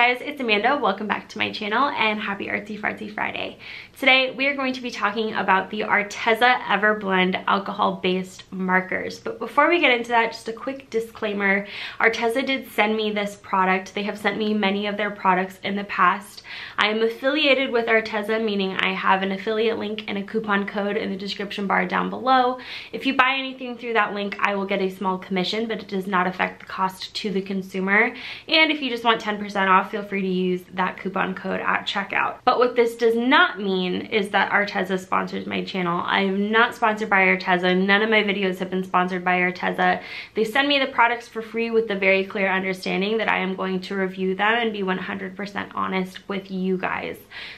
guys, it's Amanda. Welcome back to my channel and happy Artsy Fartsy Friday. Today we are going to be talking about the Arteza Everblend alcohol-based markers. But before we get into that, just a quick disclaimer. Arteza did send me this product. They have sent me many of their products in the past. I am affiliated with Arteza, meaning I have an affiliate link and a coupon code in the description bar down below. If you buy anything through that link, I will get a small commission, but it does not affect the cost to the consumer. And if you just want 10% off, feel free to use that coupon code at checkout. But what this does not mean is that Arteza sponsors my channel. I am not sponsored by Arteza. None of my videos have been sponsored by Arteza. They send me the products for free with the very clear understanding that I am going to review them and be 100% honest with you guys.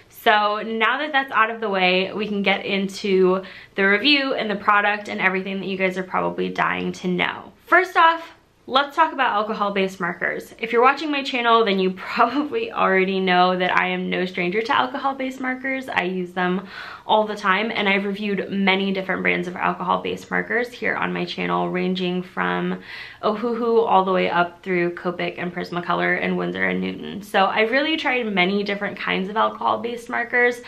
So now that that's out of the way, we can get into the review and the product and everything that you guys are probably dying to know. First off, let's talk about alcohol-based markers. If you're watching my channel, then you probably already know that I am no stranger to alcohol-based markers. I use them all the time, and I've reviewed many different brands of alcohol-based markers here on my channel, ranging from Ohuhu all the way up through Copic and Prismacolor and Winsor & Newton. So I've really tried many different kinds of alcohol-based markers,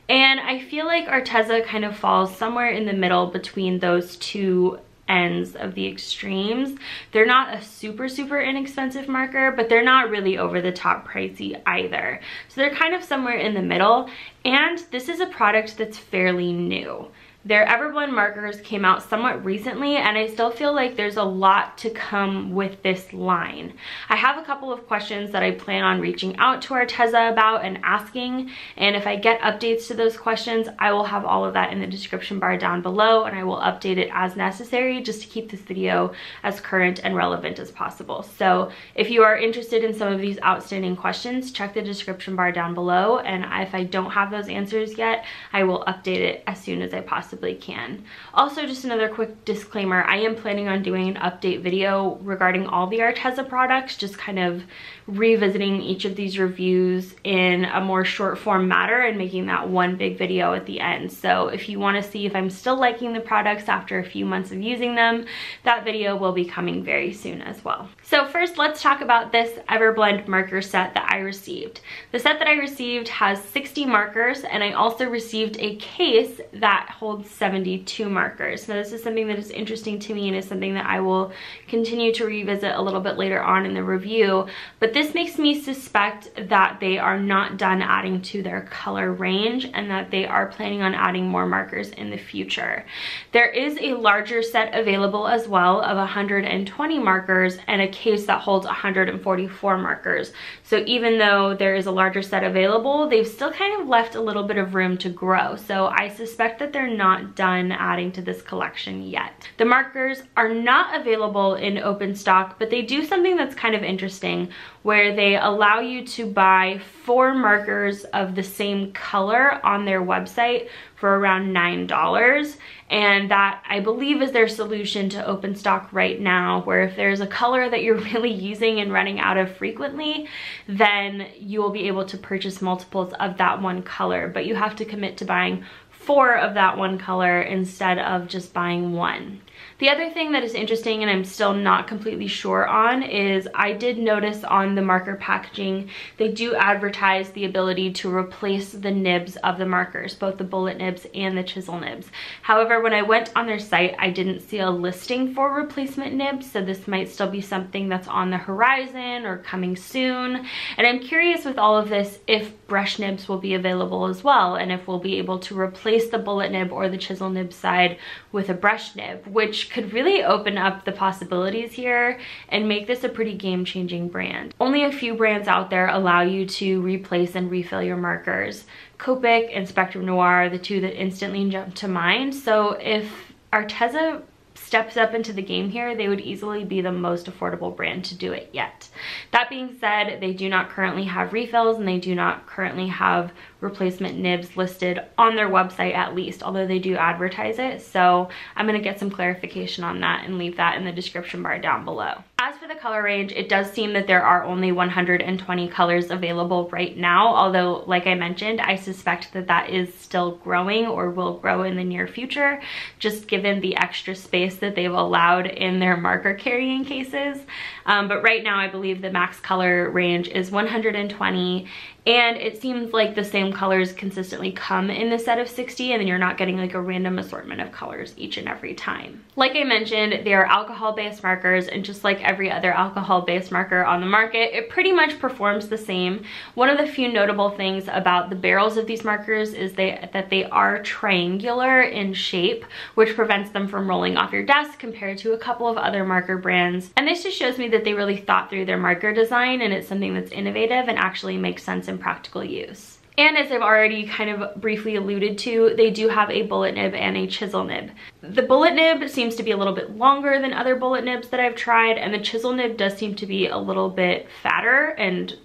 and I feel like Arteza kind of falls somewhere in the middle between those two ends of the extremes. They're not a super inexpensive marker, but they're not really over the top pricey either. So they're kind of somewhere in the middle, and this is a product that's fairly new. Their Everblend markers came out somewhat recently, and I still feel like there's a lot to come with this line. I have a couple of questions that I plan on reaching out to Arteza about and asking, and if I get updates to those questions, I will have all of that in the description bar down below, and I will update it as necessary just to keep this video as current and relevant as possible. So if you are interested in some of these outstanding questions, check the description bar down below, and if I don't have those answers yet, I will update it as soon as I possibly can. Also, just another quick disclaimer, I am planning on doing an update video regarding all the Arteza products, just kind of revisiting each of these reviews in a more short form matter and making that one big video at the end. So if you want to see if I'm still liking the products after a few months of using them, that video will be coming very soon as well. So first, let's talk about this Everblend marker set that I received. The set that I received has 60 markers, and I also received a case that holds 72 markers. Now this is something that is interesting to me and is something that I will continue to revisit a little bit later on in the review, but this makes me suspect that they are not done adding to their color range and that they are planning on adding more markers in the future. There is a larger set available as well of 120 markers and a case that holds 144 markers. So even though there is a larger set available, they've still kind of left a little bit of room to grow. So I suspect that they're not done adding to this collection yet. The markers are not available in open stock, but they do something that's kind of interesting where they allow you to buy 4 markers of the same color on their website for around $9. And that, I believe, is their solution to open stock right now, where if there's a color that you're really using and running out of frequently, then you will be able to purchase multiples of that one color, but you have to commit to buying 4 of that one color instead of just buying 1. The other thing that is interesting, and I'm still not completely sure on, is I did notice on the marker packaging, they do advertise the ability to replace the nibs of the markers, both the bullet nibs and the chisel nibs. However, when I went on their site, I didn't see a listing for replacement nibs, so this might still be something that's on the horizon or coming soon. And I'm curious with all of this if brush nibs will be available as well, and if we'll be able to replace the bullet nib or the chisel nib side with a brush nib, which could really open up the possibilities here and make this a pretty game-changing brand. Only a few brands out there allow you to replace and refill your markers. Copic and Spectrum Noir are the two that instantly jump to mind. So if Arteza steps up into the game here, they would easily be the most affordable brand to do it yet. That being said, they do not currently have refills, and they do not currently have replacement nibs listed on their website, at least, although they do advertise it. So I'm going to get some clarification on that and leave that in the description bar down below. As for the color range, it does seem that there are only 120 colors available right now, although like I mentioned, I suspect that that is still growing or will grow in the near future, just given the extra space that they've allowed in their marker carrying cases. But right now I believe believe the max color range is 120, and it seems like the same colors consistently come in the set of 60, and then you're not getting like a random assortment of colors each and every time. Like I mentioned, they are alcohol-based markers, and just like every other alcohol-based marker on the market, it pretty much performs the same. One of the few notable things about the barrels of these markers is that they are triangular in shape, which prevents them from rolling off your desk compared to a couple of other marker brands. And this just shows me that they really thought through their marker design, and it's something that's innovative and actually makes sense in practical use. And as I've already kind of briefly alluded to, they do have a bullet nib and a chisel nib. The bullet nib seems to be a little bit longer than other bullet nibs that I've tried, and the chisel nib does seem to be a little bit fatter and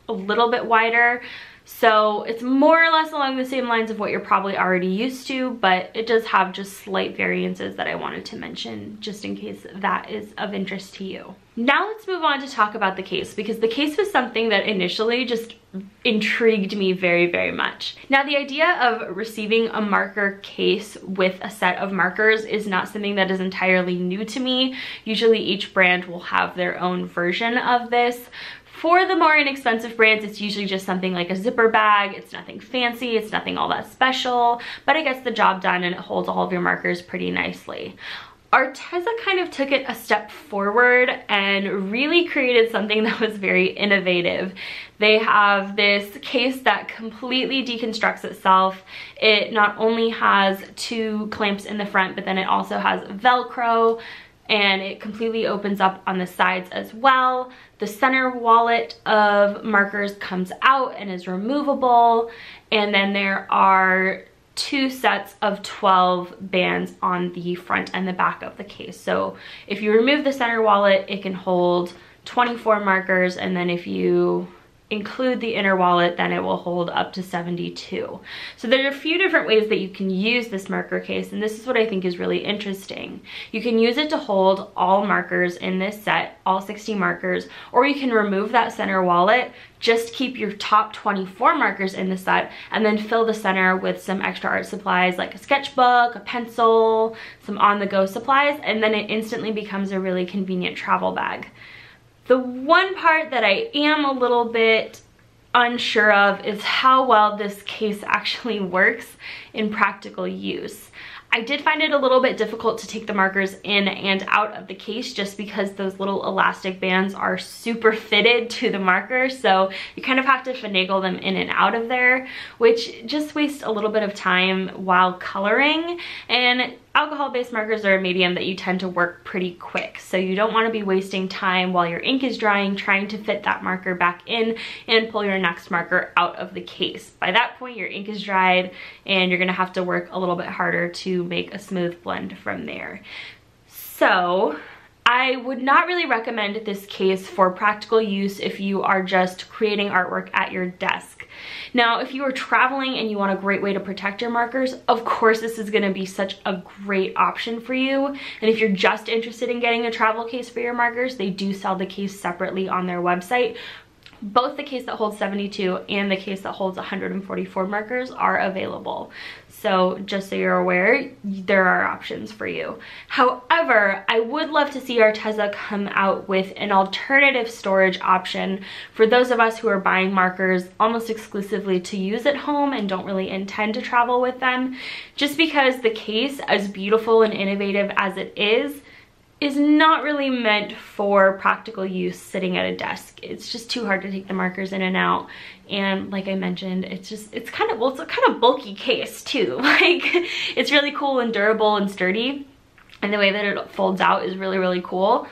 a little bit wider. So it's more or less along the same lines of what you're probably already used to, but it does have just slight variances that I wanted to mention just in case that is of interest to you. Now let's move on to talk about the case, because the case was something that initially just intrigued me very, very much. Now, the idea of receiving a marker case with a set of markers is not something that is entirely new to me. Usually each brand will have their own version of this. For the more inexpensive brands, it's usually just something like a zipper bag. It's nothing fancy, it's nothing all that special, but it gets the job done and it holds all of your markers pretty nicely. Arteza kind of took it a step forward and really created something that was very innovative. They have this case that completely deconstructs itself. It not only has two clamps in the front, but then it also has Velcro, and it completely opens up on the sides as well. The center wallet of markers comes out and is removable, and then there are two sets of 12 bands on the front and the back of the case. So if you remove the center wallet, it can hold 24 markers, and then if you include the inner wallet, then it will hold up to 72. So there are a few different ways that you can use this marker case, and this is what I think is really interesting. You can use it to hold all markers in this set, all 60 markers, or you can remove that center wallet, just keep your top 24 markers in the set, and then fill the center with some extra art supplies like a sketchbook, a pencil, some on-the-go supplies, and then it instantly becomes a really convenient travel bag. The one part that I am a little bit unsure of is how well this case actually works in practical use. I did find it a little bit difficult to take the markers in and out of the case just because those little elastic bands are super fitted to the marker, so you kind of have to finagle them in and out of there, which just wastes a little bit of time while coloring. And alcohol-based markers are a medium that you tend to work pretty quick, so you don't want to be wasting time while your ink is drying trying to fit that marker back in and pull your next marker out of the case. By that point, your ink is dried and you're going to have to work a little bit harder to make a smooth blend from there. So I would not really recommend this case for practical use if you are just creating artwork at your desk. Now, if you are traveling and you want a great way to protect your markers, of course this is going to be such a great option for you. And if you're just interested in getting a travel case for your markers, they do sell the case separately on their website. Both the case that holds 72 and the case that holds 144 markers are available. So just so you're aware, there are options for you. However, I would love to see Arteza come out with an alternative storage option for those of us who are buying markers almost exclusively to use at home and don't really intend to travel with them. Just because the case, as beautiful and innovative as it is not really meant for practical use sitting at a desk. It's just too hard to take the markers in and out. And like I mentioned, it's a kind of bulky case too. Like, it's really cool and durable and sturdy, and the way that it folds out is really, really cool.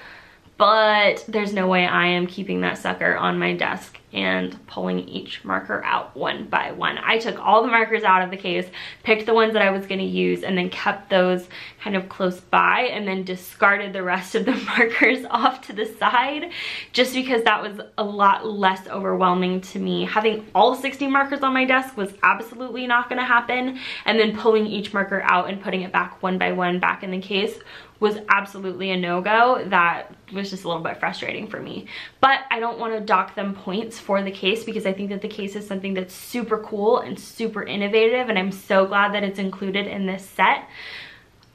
But there's no way I am keeping that sucker on my desk and pulling each marker out one by one. I took all the markers out of the case, picked the ones that I was going to use, and then kept those kind of close by, and then discarded the rest of the markers off to the side, just because that was a lot less overwhelming to me. Having all 60 markers on my desk was absolutely not going to happen, and then pulling each marker out and putting it back one by one back in the case was absolutely a no-go. That was just a little bit frustrating for me. But I don't want to dock them points for the case, because I think that the case is something that's super cool and super innovative, and I'm so glad that it's included in this set.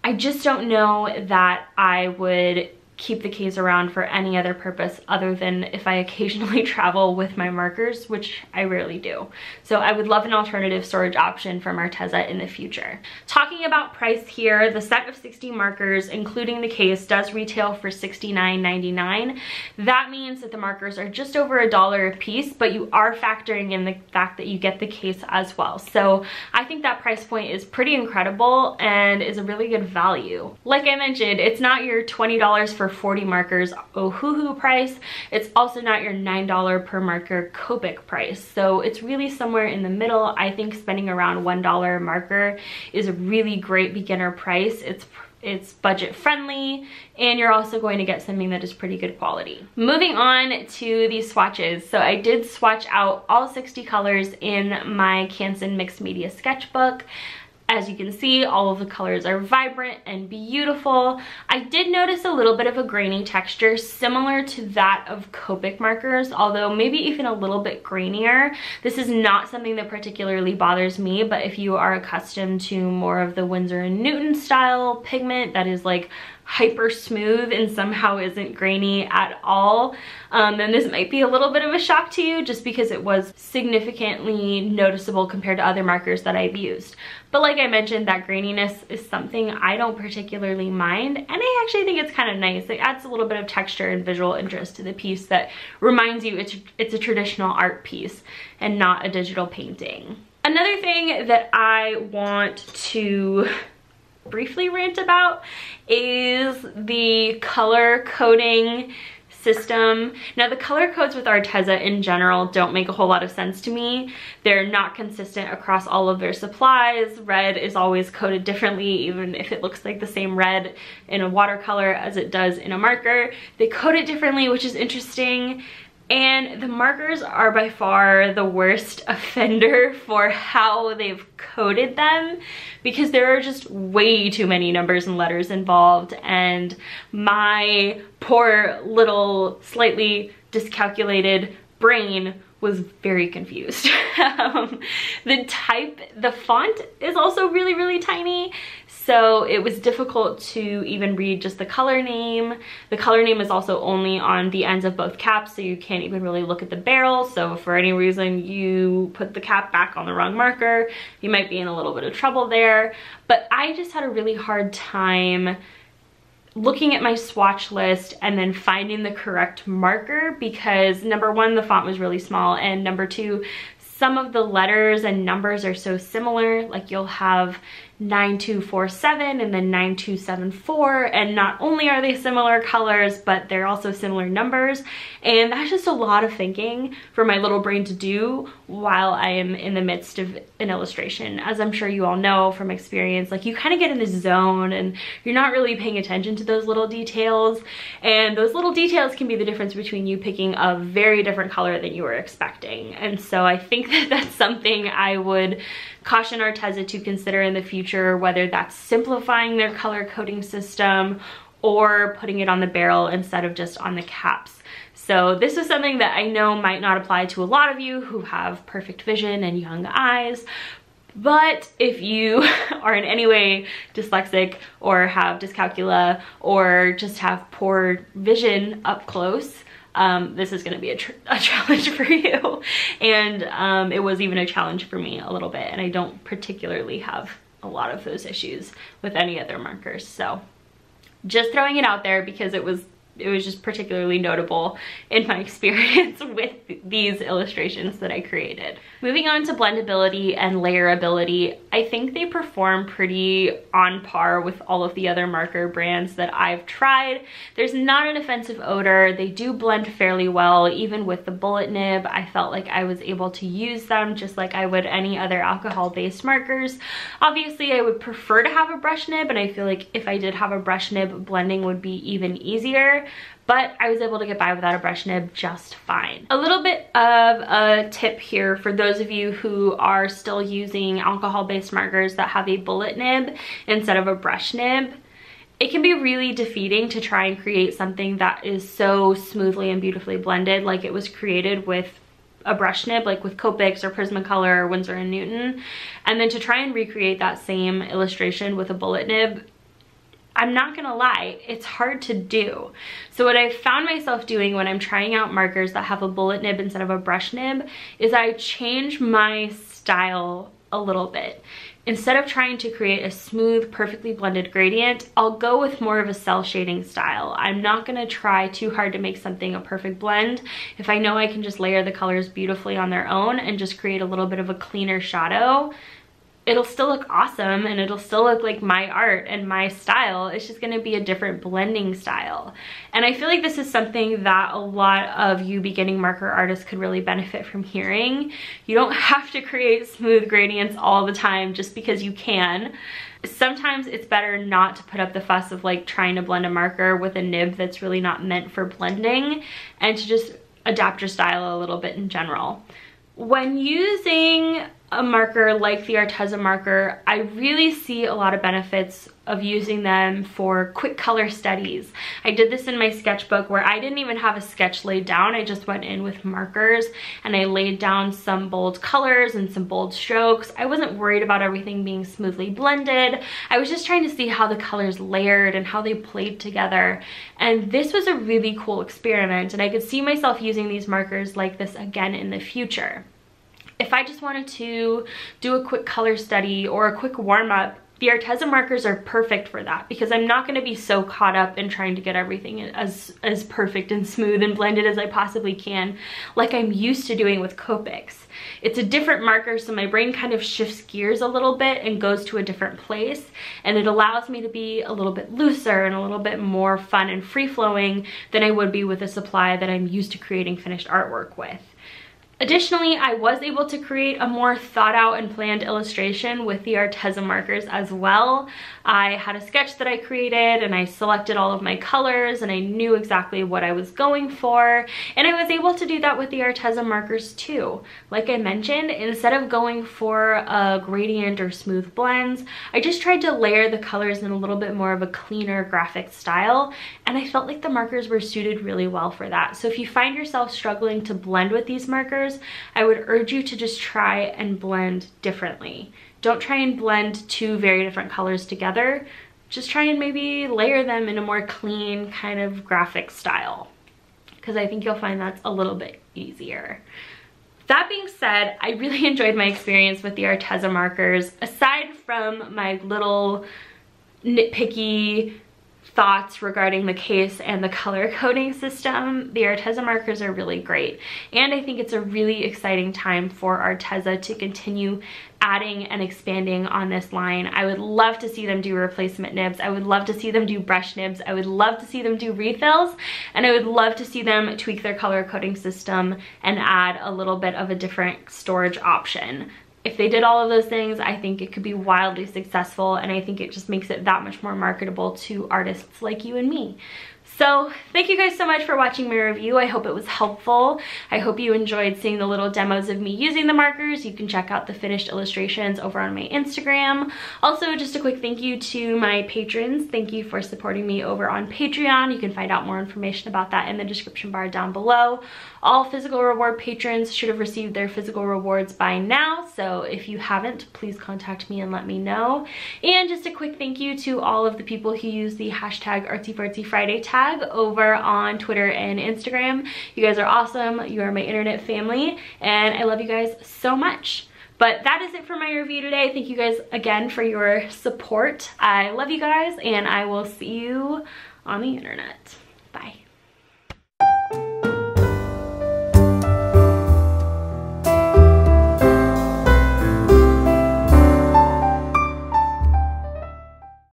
I just don't know that I would keep the case around for any other purpose other than if I occasionally travel with my markers, which I rarely do. So I would love an alternative storage option from Arteza in the future. Talking about price here, the set of 60 markers, including the case, does retail for $69.99. That means that the markers are just over $1 a piece, but you are factoring in the fact that you get the case as well. So I think that price point is pretty incredible and is a really good value. Like I mentioned, it's not your $20 for 40 markers oh-hoo-hoo price. It's also not your $9 per marker Copic price. So it's really somewhere in the middle. I think spending around $1 a marker is a really great beginner price. It's budget friendly, and you're also going to get something that is pretty good quality. Moving on to these swatches. So I did swatch out all 60 colors in my Canson Mixed Media Sketchbook. As you can see, all of the colors are vibrant and beautiful. I did notice a little bit of a grainy texture similar to that of Copic markers, although maybe even a little bit grainier. This is not something that particularly bothers me, but if you are accustomed to more of the Winsor & Newton style pigment that is like hyper smooth and somehow isn't grainy at all, then this might be a little bit of a shock to you, just because it was significantly noticeable compared to other markers that I've used. But like I mentioned, that graininess is something I don't particularly mind, and I actually think it's kind of nice. It adds a little bit of texture and visual interest to the piece that reminds you it's a traditional art piece and not a digital painting. Another thing that I want to briefly rant about is the color coding system. Now, the color codes with Arteza in general don't make a whole lot of sense to me. They're not consistent across all of their supplies. Red is always coded differently, even if it looks like the same red in a watercolor as it does in a marker. They code it differently, which is interesting. And the markers are by far the worst offender for how they've coded them, because there are just way too many numbers and letters involved, and my poor little slightly dyscalculated brain was very confused. The font is also really, really tiny, so it was difficult to even read just the color name. The color name is also only on the ends of both caps, so you can't even really look at the barrel. So if for any reason you put the cap back on the wrong marker, you might be in a little bit of trouble there. But I just had a really hard time looking at my swatch list and then finding the correct marker, because number one, the font was really small, and number two, some of the letters and numbers are so similar. Like you'll have 9247 and then 9274, and not only are they similar colors, but they're also similar numbers, and that's just a lot of thinking for my little brain to do while I am in the midst of an illustration. As I'm sure you all know from experience, like you kind of get in the zone and you're not really paying attention to those little details, and those little details can be the difference between you picking a very different color than you were expecting. And so I think that that's something I would caution Arteza to consider in the future, whether that's simplifying their color coding system or putting it on the barrel instead of just on the caps. So this is something that I know might not apply to a lot of you who have perfect vision and young eyes, but if you are in any way dyslexic or have dyscalculia or just have poor vision up close, this is going to be a challenge for you. And it was even a challenge for me a little bit, and I don't particularly have a lot of those issues with any other markers. So just throwing it out there because it was just particularly notable in my experience with these illustrations that I created. Moving on to blendability and layerability, I think they perform pretty on par with all of the other marker brands that I've tried. There's not an offensive odor. They do blend fairly well. Even with the bullet nib, I felt like I was able to use them just like I would any other alcohol-based markers. Obviously, I would prefer to have a brush nib, and I feel like if I did have a brush nib, blending would be even easier. But I was able to get by without a brush nib just fine. A little bit of a tip here for those of you who are still using alcohol-based markers that have a bullet nib instead of a brush nib. It can be really defeating to try and create something that is so smoothly and beautifully blended like it was created with a brush nib, like with Copics or Prismacolor or Winsor & Newton, and then to try and recreate that same illustration with a bullet nib. I'm not gonna lie, it's hard to do. So what I've found myself doing when I'm trying out markers that have a bullet nib instead of a brush nib is I change my style a little bit. Instead of trying to create a smooth, perfectly blended gradient, I'll go with more of a cell shading style. I'm not gonna try too hard to make something a perfect blend. If I know I can just layer the colors beautifully on their own and just create a little bit of a cleaner shadow, it'll still look awesome and it'll still look like my art and my style. It's just gonna be a different blending style. And I feel like this is something that a lot of you beginning marker artists could really benefit from hearing. You don't have to create smooth gradients all the time just because you can. Sometimes it's better not to put up the fuss of like trying to blend a marker with a nib that's really not meant for blending, and to just adapt your style a little bit in general. When using a marker like the Arteza marker, I really see a lot of benefits of using them for quick color studies. I did this in my sketchbook where I didn't even have a sketch laid down. I just went in with markers and I laid down some bold colors and some bold strokes. I wasn't worried about everything being smoothly blended. I was just trying to see how the colors layered and how they played together. And this was a really cool experiment, and I could see myself using these markers like this again in the future. If I just wanted to do a quick color study or a quick warm-up, the Arteza markers are perfect for that, because I'm not going to be so caught up in trying to get everything as perfect and smooth and blended as I possibly can, like I'm used to doing with Copics. It's a different marker, so my brain kind of shifts gears a little bit and goes to a different place, and it allows me to be a little bit looser and a little bit more fun and free-flowing than I would be with a supply that I'm used to creating finished artwork with. Additionally, I was able to create a more thought out and planned illustration with the Arteza markers as well. I had a sketch that I created and I selected all of my colors and I knew exactly what I was going for, and I was able to do that with the Arteza markers too. Like I mentioned, instead of going for a gradient or smooth blends, I just tried to layer the colors in a little bit more of a cleaner graphic style, and I felt like the markers were suited really well for that. So if you find yourself struggling to blend with these markers, I would urge you to just try and blend differently. Don't try and blend two very different colors together. Just try and maybe layer them in a more clean kind of graphic style, because I think you'll find that's a little bit easier. That being said, I really enjoyed my experience with the Arteza markers. Aside from my little nitpicky thoughts regarding the case and the color coding system, the Arteza markers are really great. And I think it's a really exciting time for Arteza to continue adding and expanding on this line. I would love to see them do replacement nibs. I would love to see them do brush nibs. I would love to see them do refills, and I would love to see them tweak their color coding system and add a little bit of a different storage option. If they did all of those things, I think it could be wildly successful, and I think it just makes it that much more marketable to artists like you and me. So thank you guys so much for watching my review. I hope it was helpful. I hope you enjoyed seeing the little demos of me using the markers. You can check out the finished illustrations over on my Instagram. Also, just a quick thank you to my patrons. Thank you for supporting me over on Patreon. You can find out more information about that in the description bar down below. All physical reward patrons should have received their physical rewards by now, so if you haven't, please contact me and let me know. And just a quick thank you to all of the people who use the hashtag ArtsyFartsyFriday tag over on Twitter and Instagram. You guys are awesome. You are my internet family, and I love you guys so much. But that is it for my review today. Thank you guys again for your support. I love you guys, and I will see you on the internet.